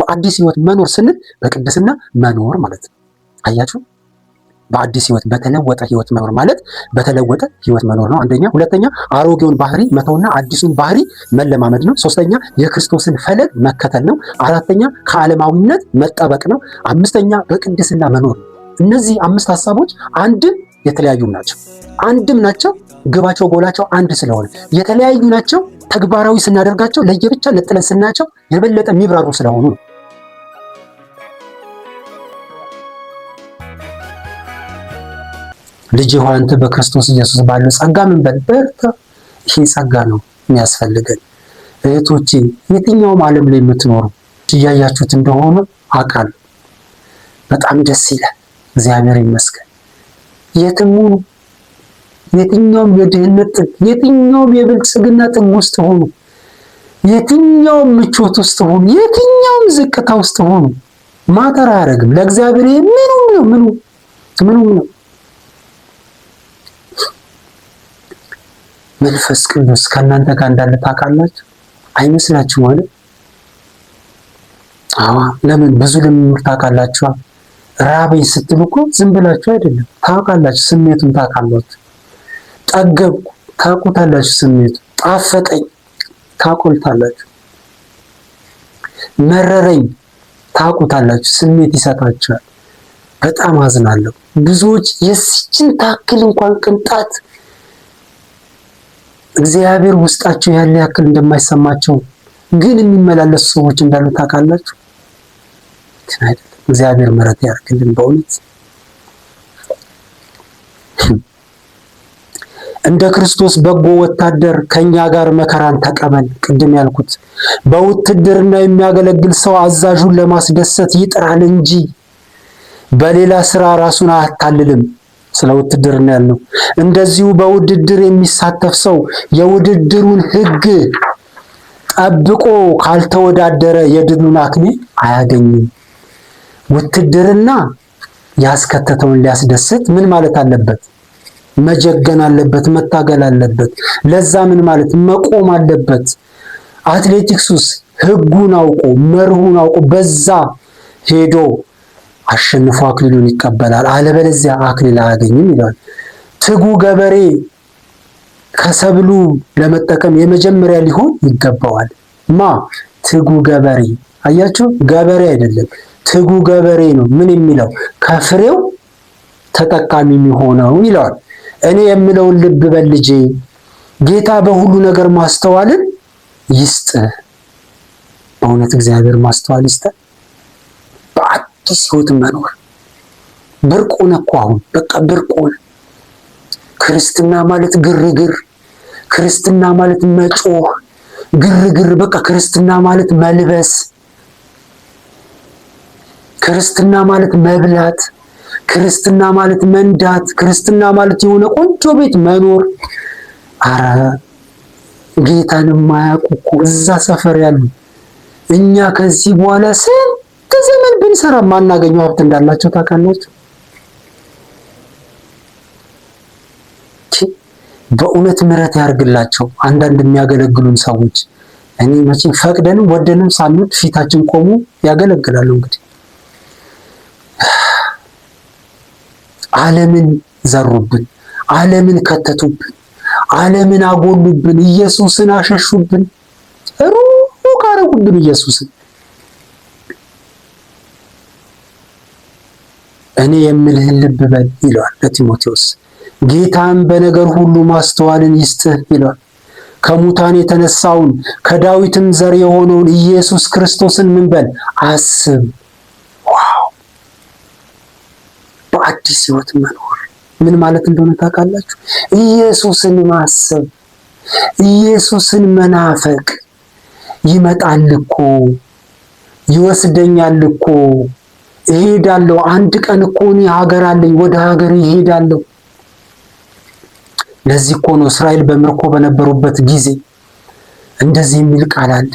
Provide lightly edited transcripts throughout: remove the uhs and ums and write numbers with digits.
በአዲስ ህይወት መኖር ስንል በቅድስና መኖር ማለት ነው። አያችሁ፣ በአዲስ ህይወት በተለወጠ ህይወት መኖር ማለት በተለወጠ ህይወት መኖር ነው። አንደኛ። ሁለተኛ አሮጌውን ባህሪ መተውና አዲሱን ባህሪ መለማመድ ነው። ሶስተኛ የክርስቶስን ፈለግ መከተል ነው። አራተኛ ከዓለማዊነት መጠበቅ ነው። አምስተኛ በቅድስና መኖር ነው። እነዚህ 5 ሀሳቦች አንድም የተለያዩም ናቸው፣ አንድም ናቸው። ግባቸው ጎላቸው አንድ ስለሆነ የተለያዩ ናቸው። ተግባራዊ ስናደርጋቸው ለየብቻ ነጥለን ስናያቸው የበለጠ የሚብራሩ ስለሆኑ ነው። ልጅ ሆይ አንተ በክርስቶስ ኢየሱስ ባለው ጸጋ ምን በል በርታ። ይሄ ጸጋ ነው የሚያስፈልገን። እህቶቼ የትኛውም ዓለም ላይ የምትኖሩ እያያችሁት እንደሆነ አውቃለሁ። በጣም ደስ ይላል። እግዚአብሔር ይመስገን። የትኛውም የድህነት ጥግ፣ የትኛውም የብልጽግና ጥግ ውስጥ ሆኑ፣ የትኛውም ምቾት ውስጥ ሆኑ፣ የትኛውም ዝቅታ ውስጥ ሆኑ ማተር አያደርግም። ለእግዚአብሔር ምኑም ነው። መንፈስ ቅዱስ ከእናንተ ጋር እንዳለ ታውቃላችሁ አይመስላችሁ ማለት? ለምን ብዙ ልምምድ ታውቃላችሁ። ራበኝ ስትሉ እኮ ዝም ብላችሁ አይደለም፣ ታውቃላችሁ፣ ስሜቱን ታውቃላችሁ። ጠገብኩ ታውቁታላችሁ፣ ስሜቱ ጣፈጠኝ ታውቁታላችሁ። መረረኝ ታውቁታላችሁ፣ ስሜት ይሰጣችኋል። በጣም አዝናለሁ። ብዙዎች የዚችን ታክል እንኳን ቅንጣት እግዚአብሔር ውስጣቸው ያለ ያክል እንደማይሰማቸው ግን የሚመላለሱ ሰዎች እንዳሉ ታውቃላችሁ። እግዚአብሔር ምሕረት ያድርግልን በእውነት። እንደ ክርስቶስ በጎ ወታደር ከኛ ጋር መከራን ተቀበል። ቅድም ያልኩት በውትድርና የሚያገለግል ሰው አዛዡን ለማስደሰት ይጥራል እንጂ በሌላ ስራ ራሱን አያታልልም። ስለ ውትድርና ያልነው። እንደዚሁ በውድድር የሚሳተፍ ሰው የውድድሩን ሕግ ጠብቆ ካልተወዳደረ የድሉን አክሊል አያገኝም። ውትድርና ያስከተተውን ሊያስደስት ምን ማለት አለበት? መጀገን አለበት፣ መታገል አለበት። ለዛ ምን ማለት መቆም አለበት። አትሌቲክሱስ ሕጉን አውቆ መርሁን አውቆ በዛ ሄዶ አሸንፎ አክሊሉን ይቀበላል። አለበለዚያ አክሊል አያገኝም ይላል። ትጉ ገበሬ ከሰብሉ ለመጠቀም የመጀመሪያ ሊሆን ይገባዋል። ትጉ ገበሬ። አያችሁ፣ ገበሬ አይደለም፣ ትጉ ገበሬ ነው። ምን የሚለው ከፍሬው ተጠቃሚ የሚሆነው ይለዋል። እኔ የምለውን ልብ በል ልጄ፣ ጌታ በሁሉ ነገር ማስተዋልን ይስጥ። በእውነት እግዚአብሔር ማስተዋል ይስጥ። በአዲስ ሕይወት መኖር ብርቅ ሆነ እኮ አሁን፣ በቃ ብርቅ ሆነ። ክርስትና ማለት ግርግር፣ ክርስትና ማለት መጮህ፣ ግርግር፣ በቃ ክርስትና ማለት መልበስ፣ ክርስትና ማለት መብላት፣ ክርስትና ማለት መንዳት፣ ክርስትና ማለት የሆነ ቆንጆ ቤት መኖር። አረ ጌታን የማያውቁ እኮ እዛ ሰፈር ያሉ እኛ ከዚህ በኋላ ስንት ዘመን ብንሰራ ማናገኘው ሀብት እንዳላቸው ታውቃላችሁ። በእውነት ምሕረት ያርግላቸው አንዳንድ የሚያገለግሉን ሰዎች። እኔ መቼም ፈቅደንም ወደንም ሳንወድ ፊታችን ቆሙ ያገለግላሉ። እንግዲህ ዓለምን ዘሩብን፣ ዓለምን ከተቱብን፣ ዓለምን አጎሉብን፣ ኢየሱስን አሸሹብን፣ ሩቅ አረጉብን ኢየሱስን። እኔ የምልህን ልብ በል ይለዋል ለጢሞቴዎስ። ጌታም በነገር ሁሉ ማስተዋልን ይስጥህ ይለዋል። ከሙታን የተነሳውን ከዳዊትም ዘር የሆነውን ኢየሱስ ክርስቶስን ምን በል አስብ። ዋው! በአዲስ ሕይወት መኖር ምን ማለት እንደሆነ ታውቃላችሁ? ኢየሱስን ማሰብ፣ ኢየሱስን መናፈቅ። ይመጣል እኮ ይወስደኛል እኮ እሄዳለሁ። አንድ ቀን እኮ እኔ ሀገር አለኝ፣ ወደ ሀገር እሄዳለሁ። ለዚህ እኮ ነው እስራኤል በምርኮ በነበሩበት ጊዜ እንደዚህ የሚል ቃል አለ።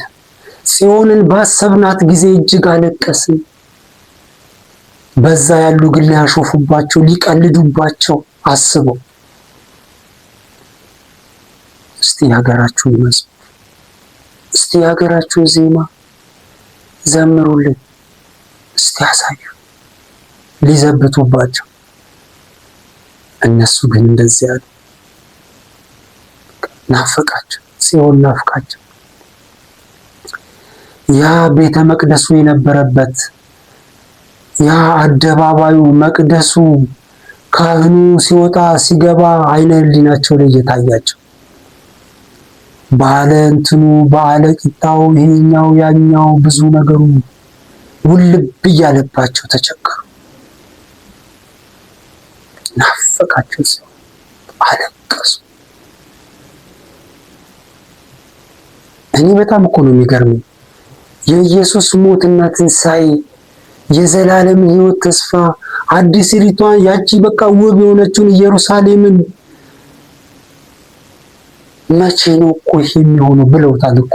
ጽዮንን ባሰብናት ጊዜ እጅግ አለቀስን። በዛ ያሉ ግን ሊያሾፉባቸው ሊቀልዱባቸው አስበው። እስቲ ሀገራችሁን መዝሙር፣ እስቲ ሀገራችሁን ዜማ፣ ዘምሩልን እስቲ ያሳዩ ሊዘብቱባቸው። እነሱ ግን እንደዚህ ያሉ ናፈቃቸው፣ ጽዮን ናፍቃቸው። ያ ቤተ መቅደሱ የነበረበት ያ አደባባዩ መቅደሱ ካህኑ ሲወጣ ሲገባ አይነ ህሊናቸው ላይ እየታያቸው ባለ እንትኑ ባለ ቂጣው ይሄኛው ያኛው ብዙ ነገሩ ውልብ እያለባቸው ተቸገሩ። ናፈቃቸው፣ አለቀሱ። እኔ በጣም እኮ ነው የሚገርመኝ የኢየሱስ ሞትና ትንሣኤ የዘላለም ሕይወት ተስፋ አዲስ ሪቷን ያቺ በቃ ውብ የሆነችውን ኢየሩሳሌምን መቼ ነው እኮ ይሄ የሚሆነው ብለውታል እኮ።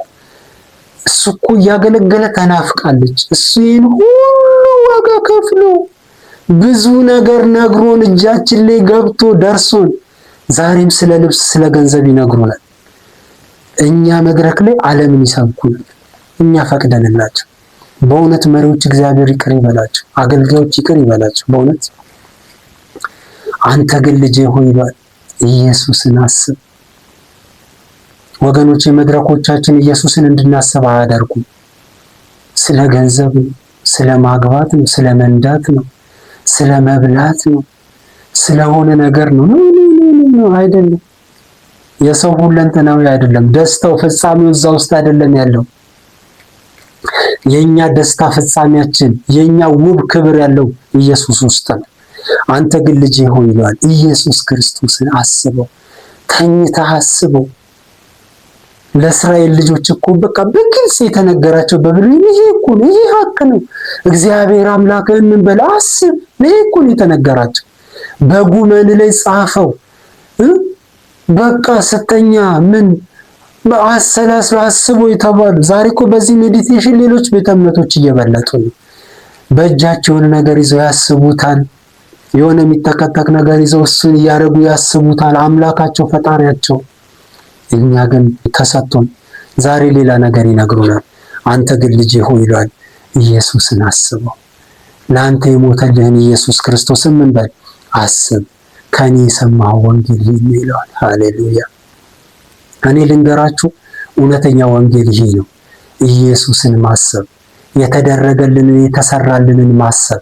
እሱ እኮ እያገለገለ ተናፍቃለች። እሱ ይህን ሁሉ ዋጋ ከፍሎ ብዙ ነገር ነግሮን እጃችን ላይ ገብቶ ደርሶን ዛሬም ስለ ልብስ ስለ ገንዘብ ይነግሩናል። እኛ መድረክ ላይ ዓለምን ይሰብኩናል። እኛ ፈቅደንላቸው። በእውነት መሪዎች እግዚአብሔር ይቅር ይበላቸው፣ አገልጋዮች ይቅር ይበላቸው። በእውነት አንተ ግን ልጄ ሆይ ይሏል። ኢየሱስን አስብ። ወገኖች የመድረኮቻችን ኢየሱስን እንድናስብ አያደርጉም። ስለ ገንዘብ ነው፣ ስለ ማግባት ነው፣ ስለ መንዳት ነው፣ ስለ መብላት ነው፣ ስለሆነ ነገር ነው። ኖ አይደለም። የሰው ሁለንተናዊ አይደለም። ደስታው ፍጻሜው እዛ ውስጥ አይደለም ያለው። የኛ ደስታ ፍጻሜያችን የኛ ውብ ክብር ያለው ኢየሱስ ውስጥ ነው። አንተ ግን ልጄ ሆይ ይሏል። ኢየሱስ ክርስቶስን አስበው፣ ተኝተህ አስበው። ለእስራኤል ልጆች እኮ በቃ በግልጽ የተነገራቸው በብሉይ ይሄ እኮ ነው፣ ይሄ ሀቅ ነው። እግዚአብሔር አምላክህን ምን በል አስብ፣ ይሄ እኮ ነው የተነገራቸው። በጉመን ላይ ጻፈው። በቃ ስተኛ ምን አሰላስሎ አስቦ የተባሉ ዛሬ እኮ በዚህ ሜዲቴሽን ሌሎች ቤተ እምነቶች እየበለጡ ነው። በእጃቸው የሆነ ነገር ይዘው ያስቡታል። የሆነ የሚተከተክ ነገር ይዘው እሱን እያደረጉ ያስቡታል፣ አምላካቸው ፈጣሪያቸው። እኛ ግን ተሰጥቶን ዛሬ ሌላ ነገር ይነግሩናል። አንተ ግን ልጄ ሆይ ይሏል። ኢየሱስን አስበው። ለአንተ የሞተልህን ኢየሱስ ክርስቶስን ምን በል አስብ። ከኔ የሰማኸው ወንጌል ይሄ ነው ይለዋል። ሃሌሉያ። እኔ ልንገራችሁ እውነተኛ ወንጌል ይሄ ነው። ኢየሱስን ማሰብ፣ የተደረገልንን የተሰራልንን ማሰብ፣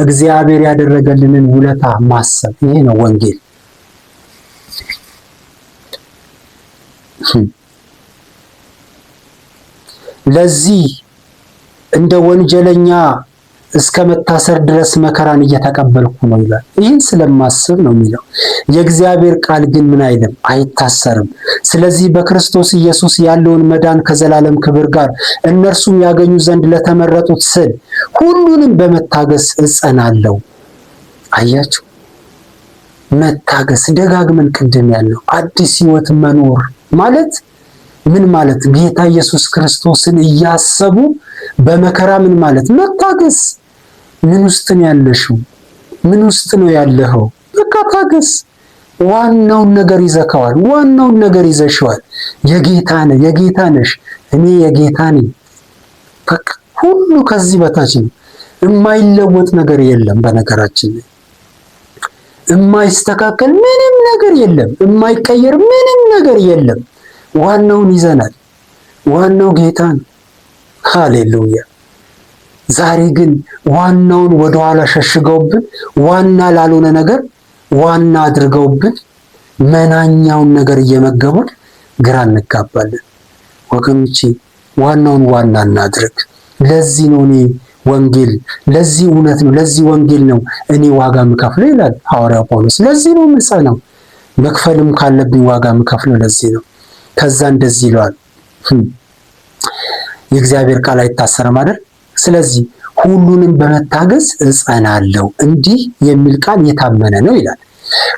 እግዚአብሔር ያደረገልንን ውለታ ማሰብ፣ ይሄ ነው ወንጌል። ለዚህ እንደ ወንጀለኛ እስከ መታሰር ድረስ መከራን እየተቀበልኩ ነው ይላል። ይህን ስለማስብ ነው የሚለው። የእግዚአብሔር ቃል ግን ምን አይልም? አይታሰርም። ስለዚህ በክርስቶስ ኢየሱስ ያለውን መዳን ከዘላለም ክብር ጋር እነርሱም ያገኙ ዘንድ ለተመረጡት ስል ሁሉንም በመታገስ እጸናለሁ። አያችሁ፣ መታገስ ደጋግመን ቅድም ያለው አዲስ ሕይወት መኖር ማለት ምን ማለት? ጌታ ኢየሱስ ክርስቶስን እያሰቡ በመከራ ምን ማለት? መታገስ። ምን ውስጥ ነው ያለሽው? ምን ውስጥ ነው ያለኸው? በቃ ታገስ። ዋናውን ነገር ይዘከዋል። ዋናውን ነገር ይዘሽዋል። የጌታ ነህ፣ የጌታ ነሽ። እኔ የጌታ ነኝ። በቃ ሁሉ ከዚህ በታች ነው። የማይለወጥ ነገር የለም። በነገራችን ላይ የማይስተካከል ምንም ነገር የለም። የማይቀየር ምንም ነገር የለም። ዋናውን ይዘናል። ዋናው ጌታ ነው። ሃሌሉያ። ዛሬ ግን ዋናውን ወደኋላ ሸሽገውብን ዋና ላልሆነ ነገር ዋና አድርገውብን መናኛውን ነገር እየመገቡን ግራ እንጋባለን። ወገኖቼ ዋናውን ዋና እናድርግ። ለዚህ ነው እኔ ወንጌል፣ ለዚህ እውነት ነው፣ ለዚህ ወንጌል ነው እኔ ዋጋ የምከፍለው ይላል ሐዋርያው ጳውሎስ። ለዚህ ነው የምጸናው። መክፈልም ካለብኝ ዋጋ የምከፍለው ለዚህ ነው። ከዛ እንደዚህ ይለዋል፣ የእግዚአብሔር ቃል አይታሰርም አይደል? ስለዚህ ሁሉንም በመታገስ እጸናለሁ። እንዲህ የሚል ቃል የታመነ ነው ይላል።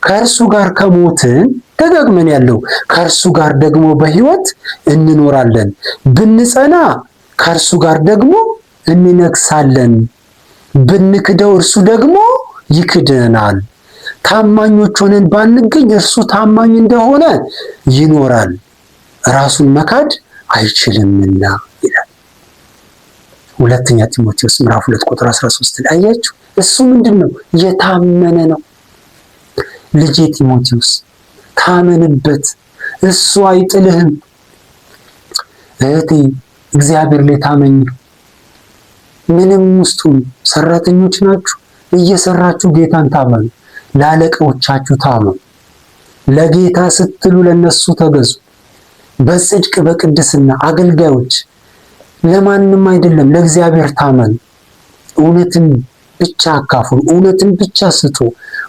ከእርሱ ጋር ከሞትን ደጋግመን ያለው ከእርሱ ጋር ደግሞ በሕይወት እንኖራለን። ብንጸና ከእርሱ ጋር ደግሞ እንነግሳለን። ብንክደው እርሱ ደግሞ ይክደናል። ታማኞች ሆነን ባንገኝ እርሱ ታማኝ እንደሆነ ይኖራል፣ ራሱን መካድ አይችልምና ይላል። ሁለተኛ ጢሞቴዎስ ምዕራፍ 2 ቁጥር 13 ላይ አያችሁ። እሱ ምንድነው? የታመነ ነው። ልጄ ጢሞቴዎስ ታመንበት፣ እሱ አይጥልህም። እህቴ እግዚአብሔር ላይ ታመኝ። ምንም ውስጡ ሰራተኞች ናችሁ፣ እየሰራችሁ ጌታን ታመኑ። ለአለቆቻችሁ ታመኑ። ለጌታ ስትሉ ለነሱ ተገዙ። በጽድቅ በቅድስና አገልጋዮች፣ ለማንም አይደለም ለእግዚአብሔር ታመኑ። እውነትን ብቻ አካፍሉ፣ እውነትን ብቻ ስጡ፣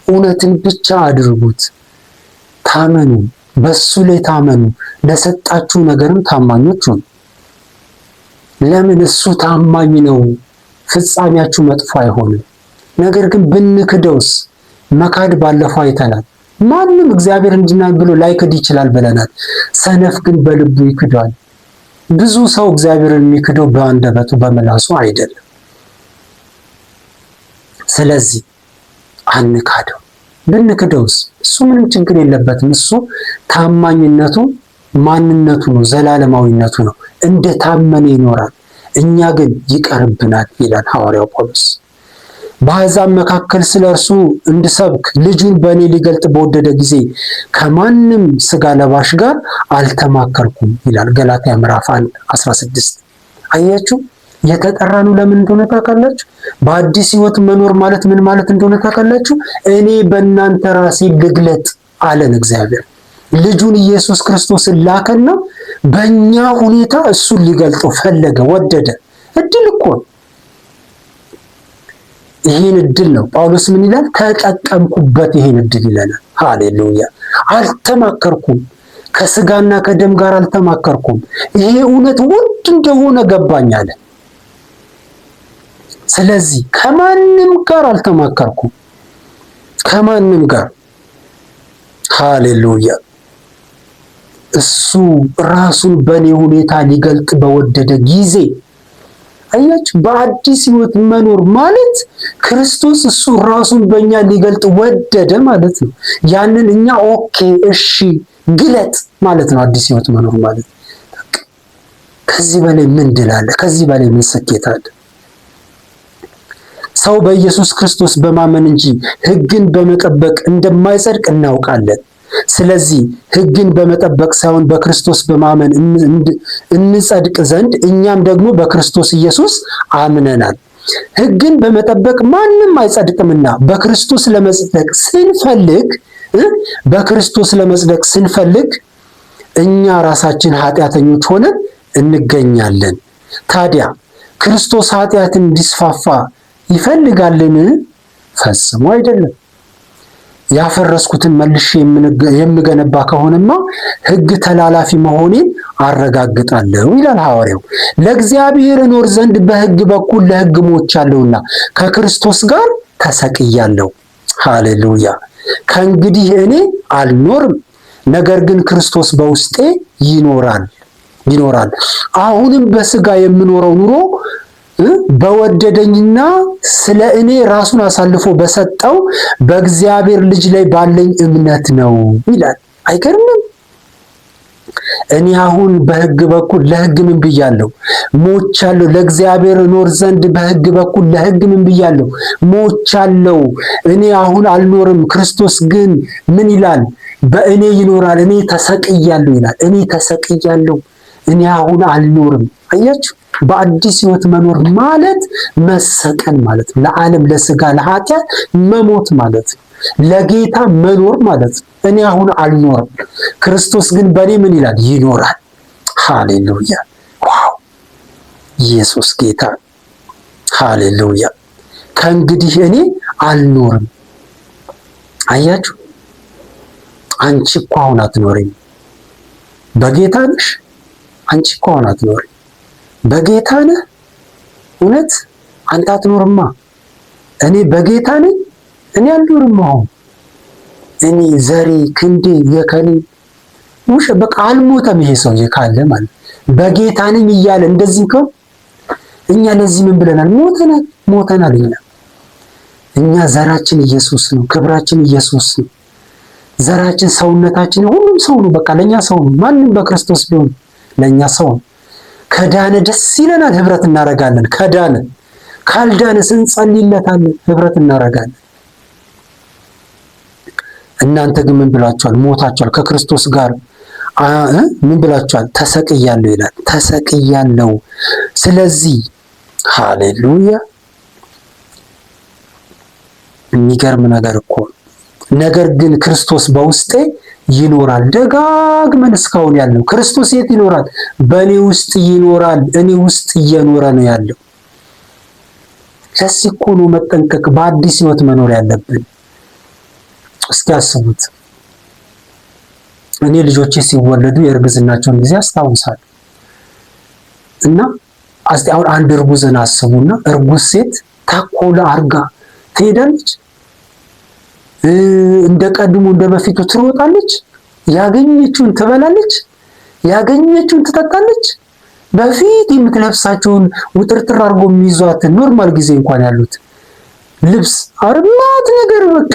እውነትን ብቻ አድርጉት። ታመኑ፣ በሱ ላይ ታመኑ። ለሰጣችሁ ነገርም ታማኞች ሁኑ። ለምን? እሱ ታማኝ ነው። ፍጻሜያችሁ መጥፎ አይሆንም። ነገር ግን ብንክደውስ? መካድ ባለፈው አይተናል። ማንም እግዚአብሔር እንዲናኝ ብሎ ላይክድ ይችላል ብለናል። ሰነፍ ግን በልቡ ይክዳል። ብዙ ሰው እግዚአብሔርን የሚክደው በአንደበቱ በመላሱ አይደለም። ስለዚህ አንካደው። ብንክደውስ? እሱ ምንም ችግር የለበትም። እሱ ታማኝነቱ ማንነቱ ነው፣ ዘላለማዊነቱ ነው። እንደ ታመነ ይኖራል። እኛ ግን ይቀርብናል ይላል ሐዋርያው ጳውሎስ። በአሕዛብ መካከል ስለ እርሱ እንድሰብክ ልጁን በእኔ ሊገልጥ በወደደ ጊዜ ከማንም ሥጋ ለባሽ ጋር አልተማከርኩም ይላል ገላትያ ምዕራፍ 1:16። አያችሁ፣ የተጠራነው ለምን እንደሆነ ታውቃላችሁ? በአዲስ ሕይወት መኖር ማለት ምን ማለት እንደሆነ ታውቃላችሁ? እኔ በእናንተ ራሴ ልግለጥ አለን እግዚአብሔር። ልጁን ኢየሱስ ክርስቶስን ላከና በእኛ ሁኔታ እሱን ሊገልጠው ፈለገ፣ ወደደ። እድል እኮ ይህን እድል ነው ጳውሎስ ምን ይላል? ተጠቀምኩበት ይህን እድል ይለናል። ሃሌሉያ! አልተማከርኩም፣ ከስጋና ከደም ጋር አልተማከርኩም። ይሄ እውነት ውድ እንደሆነ ገባኝ አለ። ስለዚህ ከማንም ጋር አልተማከርኩም፣ ከማንም ጋር። ሃሌሉያ! እሱ ራሱን በእኔ ሁኔታ ሊገልጥ በወደደ ጊዜ አያችሁ፣ በአዲስ ሕይወት መኖር ማለት ክርስቶስ እሱ ራሱን በእኛ ሊገልጥ ወደደ ማለት ነው። ያንን እኛ ኦኬ እሺ ግለጥ ማለት ነው አዲስ ሕይወት መኖር ማለት። ከዚህ በላይ ምን ድል አለ? ከዚህ በላይ ምን ስኬት አለ? ሰው በኢየሱስ ክርስቶስ በማመን እንጂ ሕግን በመጠበቅ እንደማይጸድቅ እናውቃለን። ስለዚህ ሕግን በመጠበቅ ሳይሆን በክርስቶስ በማመን እንጸድቅ ዘንድ እኛም ደግሞ በክርስቶስ ኢየሱስ አምነናል። ሕግን በመጠበቅ ማንም አይጸድቅምና በክርስቶስ ለመጽደቅ ስንፈልግ እኛ ራሳችን ኃጢአተኞች ሆነን እንገኛለን። ታዲያ ክርስቶስ ኃጢአትን እንዲስፋፋ ይፈልጋልን? ፈጽሞ አይደለም። ያፈረስኩትን መልሼ የምገነባ ከሆነማ ሕግ ተላላፊ መሆኔን አረጋግጣለሁ ይላል ሐዋርያው። ለእግዚአብሔር እኖር ዘንድ በሕግ በኩል ለሕግ ሞቻለሁና ከክርስቶስ ጋር ተሰቅያለሁ። ሃሌሉያ! ከእንግዲህ እኔ አልኖርም፣ ነገር ግን ክርስቶስ በውስጤ ይኖራል። አሁንም በሥጋ የምኖረው ኑሮ በወደደኝና ስለ እኔ ራሱን አሳልፎ በሰጠው በእግዚአብሔር ልጅ ላይ ባለኝ እምነት ነው ይላል። አይገርምም? እኔ አሁን በሕግ በኩል ለሕግ ምን ብያለሁ? ሞቻለሁ። ለእግዚአብሔር እኖር ዘንድ በሕግ በኩል ለሕግ ምን ብያለሁ? ሞቻለሁ። እኔ አሁን አልኖርም፣ ክርስቶስ ግን ምን ይላል? በእኔ ይኖራል። እኔ ተሰቅያለሁ ይላል። እኔ ተሰቅያለሁ። እኔ አሁን አልኖርም። አያችሁ፣ በአዲስ ሕይወት መኖር ማለት መሰቀል ማለት ነው። ለዓለም፣ ለሥጋ፣ ለኃጢአት መሞት ማለት ነው። ለጌታ መኖር ማለት ነው። እኔ አሁን አልኖርም፣ ክርስቶስ ግን በእኔ ምን ይላል? ይኖራል። ሃሌሉያ! ዋው! ኢየሱስ ጌታ! ሃሌሉያ! ከእንግዲህ እኔ አልኖርም። አያችሁ፣ አንቺ እኮ አሁን አትኖሪም። በጌታ ነሽ። አንቺ እኮ አሁን አትኖሪም። በጌታ ነህ። እውነት አንተ አትኖርማ። እኔ በጌታ ነኝ። እኔ አልኖርም። አሁን እኔ ዘሬ ክንዴ የከሌ ውሽ በቃ አልሞተም። ይሄ ሰውዬ ካለ ማለት በጌታ ነኝ እያለ እንደዚህ ከው እኛ ለዚህ ምን ብለናል? ሞተናል። እኛ ዘራችን ኢየሱስ ነው። ክብራችን ኢየሱስ ነው። ዘራችን፣ ሰውነታችን፣ ሁሉም ሰው ነው። በቃ ለኛ ሰው ነው። ማንም በክርስቶስ ቢሆን ለኛ ሰው ነው። ከዳነ ደስ ይለናል፣ ህብረት እናደርጋለን። ከዳነ ካልዳነ እንጸልይለታለን፣ ህብረት እናደርጋለን። እናንተ ግን ምን ብላችኋል? ሞታችኋል ከክርስቶስ ጋር ምን ብላችኋል? ተሰቅያለሁ ይላል። ተሰቅያለሁ። ስለዚህ ሃሌሉያ። የሚገርም ነገር እኮ። ነገር ግን ክርስቶስ በውስጤ ይኖራል። ደጋግመን እስካሁን ያለው ክርስቶስ የት ይኖራል? በእኔ ውስጥ ይኖራል። እኔ ውስጥ እየኖረ ነው ያለው። ለዚህ እኮ ነው መጠንቀቅ፣ በአዲስ ህይወት መኖር ያለብን። እስኪ አስቡት። እኔ ልጆቼ ሲወለዱ የእርግዝናቸውን ጊዜ አስታውሳለሁ። እና አሁን አንድ እርጉዝን አስቡና፣ እርጉዝ ሴት ታኮላ አርጋ ትሄዳለች? እንደ ቀድሞ እንደ በፊቱ ትሮጣለች? ያገኘችውን ትበላለች? ያገኘችውን ትጠጣለች? በፊት የምትለብሳቸውን ውጥርጥር አድርጎ የሚይዟት ኖርማል ጊዜ እንኳን ያሉት ልብስ አርማት ነገር በቃ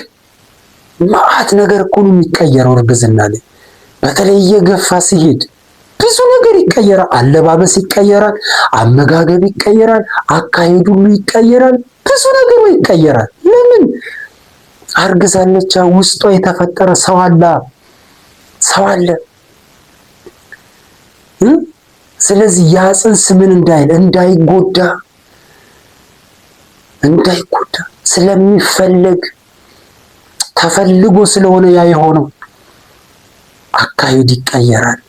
ማአት ነገር እኮ ነው የሚቀየረው እርግዝና ላይ። በተለይ እየገፋ ሲሄድ ብዙ ነገር ይቀየራል። አለባበስ ይቀየራል፣ አመጋገብ ይቀየራል፣ አካሄድ ሁሉ ይቀየራል፣ ብዙ ነገሩ ይቀየራል። ለምን? አርግዛለች። ውስጧ የተፈጠረ ሰው አለ። ስለዚህ ያ ጽንስ ምን እንዳይጎዳ ስለሚፈለግ ተፈልጎ ስለሆነ ያ የሆነው አካሄድ ይቀየራል።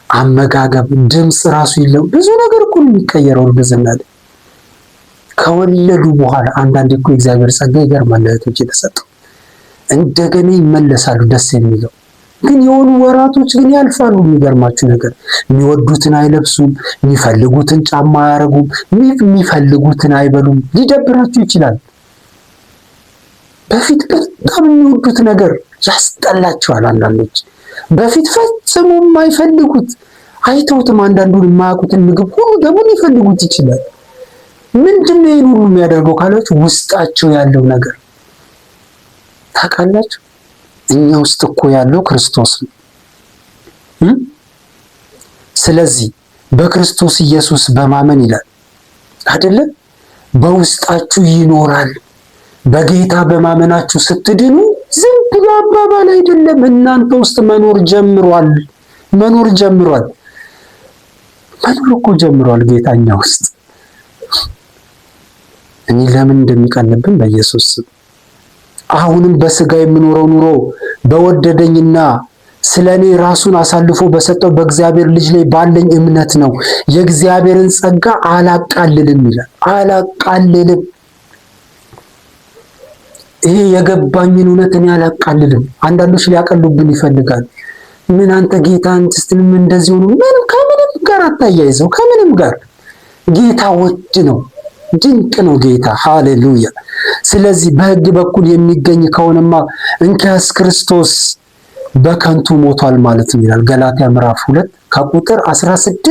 አመጋገብ፣ ድምፅ ራሱ ይለው ብዙ ነገር እኮ ነው የሚቀየረው እርግዝና ላይ። ከወለዱ በኋላ አንዳንዴ እኮ የእግዚአብሔር ጸጋ ይገርማል። እህቶች የተሰጠው እንደገና ይመለሳሉ። ደስ የሚለው ግን የሆኑ ወራቶች ግን ያልፋሉ። የሚገርማችሁ ነገር የሚወዱትን አይለብሱም፣ የሚፈልጉትን ጫማ አያረጉም፣ የሚፈልጉትን አይበሉም። ሊደብራችሁ ይችላል። በፊት በጣም የሚወዱት ነገር ያስጠላቸዋል። አንዳንዶች በፊት ፈጽሞ የማይፈልጉት አይተውትም አንዳንዱን የማያውቁትን ምግብ ሁሉ ደግሞ ሊፈልጉት ይችላል። ምንድነው ይህን ሁሉ የሚያደርገው ካላችሁ ውስጣቸው ያለው ነገር ታውቃላችሁ። እኛ ውስጥ እኮ ያለው ክርስቶስ ነው። ስለዚህ በክርስቶስ ኢየሱስ በማመን ይላል አይደለ? በውስጣችሁ ይኖራል። በጌታ በማመናችሁ ስትድኑ ዝም ብሎ አባባል አይደለም፣ እናንተ ውስጥ መኖር ጀምሯል። መኖር እኮ ጀምሯል ጌታኛ ውስጥ። እኔ ለምን እንደሚቀንብን በኢየሱስ ስም። አሁንም በስጋ የምኖረው ኑሮ በወደደኝና ስለኔ ራሱን አሳልፎ በሰጠው በእግዚአብሔር ልጅ ላይ ባለኝ እምነት ነው። የእግዚአብሔርን ጸጋ አላቃልልም ይላል። አላቃልልም። ይሄ የገባኝን እውነት እኔ አላቃልልም። አንዳንዶች ሊያቀሉብን ይፈልጋሉ። ምን አንተ ጌታን ስትልም እንደዚህ ሆኖ ከምንም ጋር አታያይዘው። ከምንም ጋር ጌታ ውድ ነው፣ ድንቅ ነው ጌታ። ሃሌሉያ። ስለዚህ በሕግ በኩል የሚገኝ ከሆነማ እንኪያስ ክርስቶስ በከንቱ ሞቷል ማለት ነው ይላል ገላትያ ምዕራፍ 2 ከቁጥር 16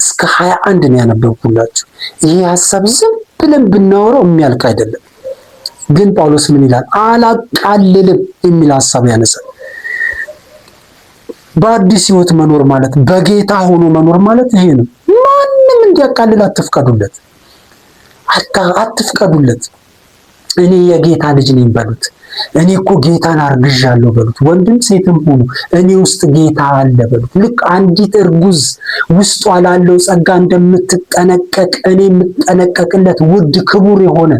እስከ 21 ነው ያነበብኩላችሁ። ይሄ ሐሳብ ዝም ብለን ብናወራው የሚያልቅ አይደለም። ግን ጳውሎስ ምን ይላል? አላቃልልም የሚል ሐሳብ ያነሳል። በአዲስ ሕይወት መኖር ማለት በጌታ ሆኖ መኖር ማለት ይሄ ነው። ማንም እንዲያቃልል አትፍቀዱለት። እኔ የጌታ ልጅ ነኝ በሉት። እኔ እኮ ጌታን አርግዣለሁ በሉት። ወንድም ሴትም ሆኑ እኔ ውስጥ ጌታ አለ በሉት። ልክ አንዲት እርጉዝ ውስጧ ላለው ጸጋ እንደምትጠነቀቅ እኔ የምጠነቀቅለት ውድ ክቡር የሆነ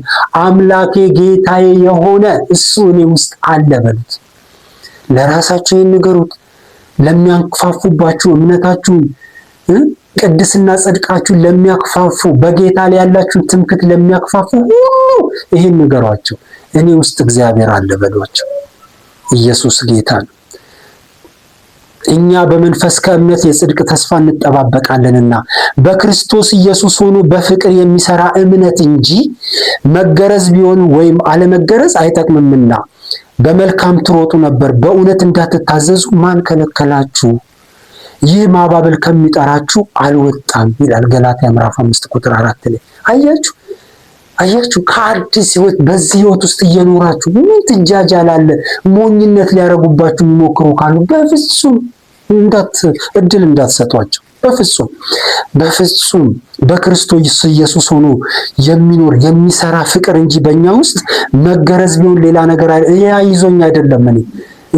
አምላኬ ጌታዬ የሆነ እሱ እኔ ውስጥ አለ በሉት። ለራሳችሁ ይህን ንገሩት። ለሚያንኳፉባችሁ እምነታችሁን ቅድስና ጽድቃችሁን ለሚያክፋፉ በጌታ ላይ ያላችሁን ትምክት ለሚያክፋፉ ሁሉ ይህን ንገሯቸው። እኔ ውስጥ እግዚአብሔር አለ በሏቸው። ኢየሱስ ጌታ ነው። እኛ በመንፈስ ከእምነት የጽድቅ ተስፋ እንጠባበቃለንና በክርስቶስ ኢየሱስ ሆኖ በፍቅር የሚሰራ እምነት እንጂ መገረዝ ቢሆን ወይም አለመገረዝ አይጠቅምምና በመልካም ትሮጡ ነበር። በእውነት እንዳትታዘዙ ማን ከለከላችሁ? ይህ ማባበል ከሚጠራችሁ አልወጣም ይላል ገላትያ ምዕራፍ 5 ቁጥር 4 ላይ። አያችሁ ከአዲስ ሕይወት በዚህ ሕይወት ውስጥ እየኖራችሁ ምን ትጃጃላለ? ሞኝነት ሊያረጉባችሁ የሚሞክሩ ካሉ በፍጹም እድል እንዳትሰጧቸው። በፍጹም በፍጹም በክርስቶስ ኢየሱስ ሆኖ የሚኖር የሚሰራ ፍቅር እንጂ በእኛ ውስጥ መገረዝ ቢሆን ሌላ ነገር ይዞኝ አይደለም። እኔ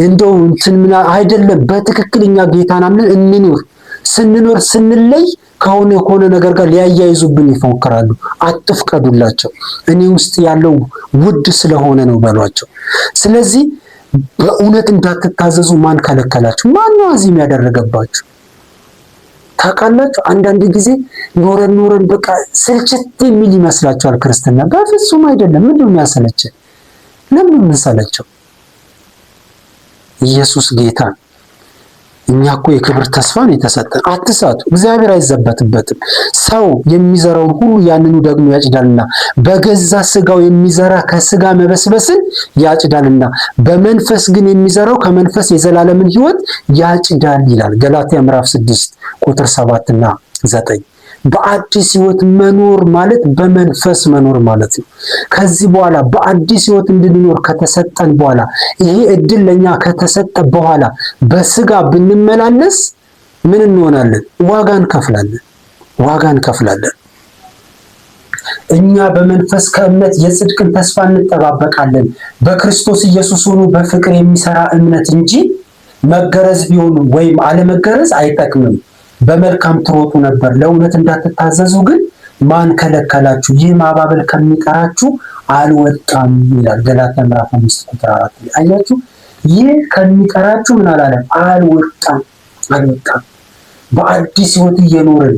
እንደው እንትን ምን አይደለም። በትክክለኛ ጌታን አምነን እንኖር። ስንኖር ስንለይ ከሆነ ነገር ጋር ሊያያይዙብን ይፎክራሉ። አትፍቀዱላቸው። እኔ ውስጥ ያለው ውድ ስለሆነ ነው በሏቸው። ስለዚህ በእውነት እንዳትታዘዙ ማን ከለከላችሁ? ማን ነው አዚም ያደረገባችሁ? ታውቃላችሁ፣ አንዳንድ ጊዜ ኖረን በቃ ስልችት የሚል ይመስላችኋል ክርስትና። በፍጹም አይደለም። ምንድን ነው የሚያሰለችን? ለምን የምንሰለቸው? ኢየሱስ ጌታ። እኛ እኮ የክብር ተስፋን የተሰጠን። አትሳቱ፣ እግዚአብሔር አይዘበትበትም። ሰው የሚዘራውን ሁሉ ያንኑ ደግሞ ያጭዳልና፣ በገዛ ስጋው የሚዘራ ከስጋ መበስበስን ያጭዳልና፣ በመንፈስ ግን የሚዘራው ከመንፈስ የዘላለምን ሕይወት ያጭዳል ይላል ገላትያ ምዕራፍ 6 ቁጥር 7 እና 9። በአዲስ ሕይወት መኖር ማለት በመንፈስ መኖር ማለት ነው። ከዚህ በኋላ በአዲስ ሕይወት እንድንኖር ከተሰጠን በኋላ ይሄ እድል ለኛ ከተሰጠ በኋላ በስጋ ብንመላለስ ምን እንሆናለን? ዋጋ እንከፍላለን። እኛ በመንፈስ ከእምነት የጽድቅን ተስፋ እንጠባበቃለን። በክርስቶስ ኢየሱስ ሆኖ በፍቅር የሚሰራ እምነት እንጂ መገረዝ ቢሆን ወይም አለመገረዝ አይጠቅምም። በመልካም ትሮጡ ነበር፣ ለእውነት እንዳትታዘዙ ግን ማን ከለከላችሁ? ይህ ማባበል ከሚቀራችሁ አልወጣም ይላል ገላትያ ምዕራፍ 5 ቁጥር 4። አያችሁ፣ ይህ ከሚቀራችሁ ምን አላለም? አልወጣም። በአዲስ ሕይወት እየኖርን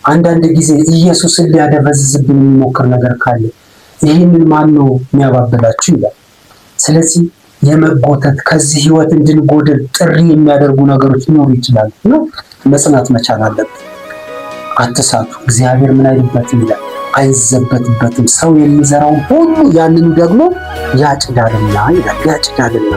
አንዳንድ ጊዜ ኢየሱስን ሊያደበዝዝብን የሚሞክር ነገር ካለ ይህንን ማን ነው የሚያባብላችሁ ይላል። ስለዚህ የመጎተት ከዚህ ሕይወት እንድንጎድል ጥሪ የሚያደርጉ ነገሮች ሊኖሩ ይችላሉ ነው መጽናት መቻል አለብን። አትሳቱ። እግዚአብሔር ምን አይልበትም ይላል? አይዘበትበትም። ሰው የሚዘራውን ሁሉ ያንኑ ደግሞ ያጭዳልና ይላል። ያጭዳልና